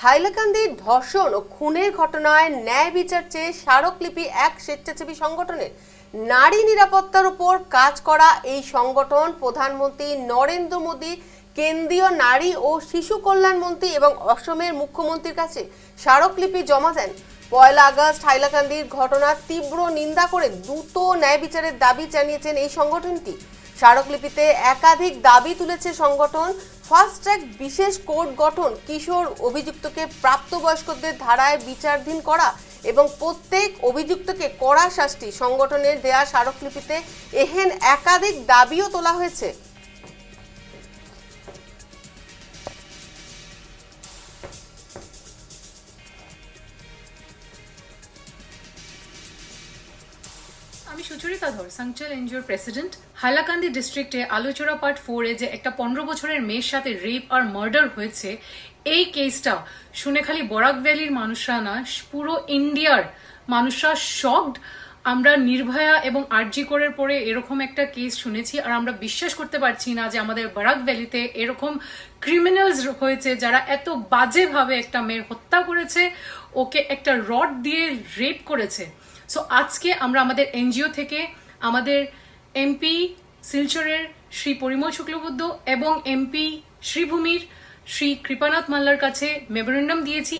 হাইলাকান্দির ধর্ষণ ও খুনের ঘটনায় ন্যায় বিচার চেয়ে স্মারকলিপি এক স্বেচ্ছাসেবী সংগঠনের। নারী নিরাপত্তার উপর কাজ করা এই সংগঠন প্রধানমন্ত্রী নরেন্দ্র মোদী, কেন্দ্রীয় নারী ও শিশু কল্যাণ মন্ত্রী এবং অসমের মুখ্যমন্ত্রীর কাছে স্মারকলিপি জমা দেন। 1 আগস্ট হাইলাকান্দির ঘটনার তীব্র নিন্দা করে দ্রুত ন্যায় বিচারের দাবি জানিয়েছেন এই সংগঠনটি। স্মারকলিপিতে একাধিক দাবি তুলেছে সংগঠন। ফাস্ট ট্র্যাক বিশেষ কোর্ট গঠন, কিশোর অভিযুক্তকে প্রাপ্তবয়স্কদের ধারায় বিচারাধীন করা এবং প্রত্যেক অভিযুক্তকে কড়া শাস্তি। সংগঠনের দেয়া স্মারকলিপিতে এহেন একাধিক দাবিও তোলা হয়েছে। আমি সুচরিতা ধর, সাংচল এনজিওর প্রেসিডেন্ট। হাইলাকান্দি ডিস্ট্রিক্টে আলোচনা পার্ট 4-এ যে একটা 15 বছরের মেয়ের সাথে রেপ আর মার্ডার হয়েছে, এই কেসটা শুনে খালি বরাক ভ্যালির মানুষরা না, পুরো ইন্ডিয়ার মানুষরা শকড। আমরা নির্ভয়া এবং আরজি করের পরে এরকম একটা কেস শুনেছি, আর আমরা বিশ্বাস করতে পারছি না যে আমাদের বরাক ভ্যালিতে এরকম ক্রিমিনালস হয়েছে যারা এত বাজেভাবে একটা মেয়ের হত্যা করেছে, ওকে একটা রড দিয়ে রেপ করেছে। সো আজকে আমরা আমাদের এনজিও থেকে আমাদের এমপি শিলচরের শ্রী পরিমল শুক্লবৈদ্য এবং এমপি শ্রীভূমির শ্রী কৃপানাথ মাল্লার কাছে মেমোরেন্ডাম দিয়েছি।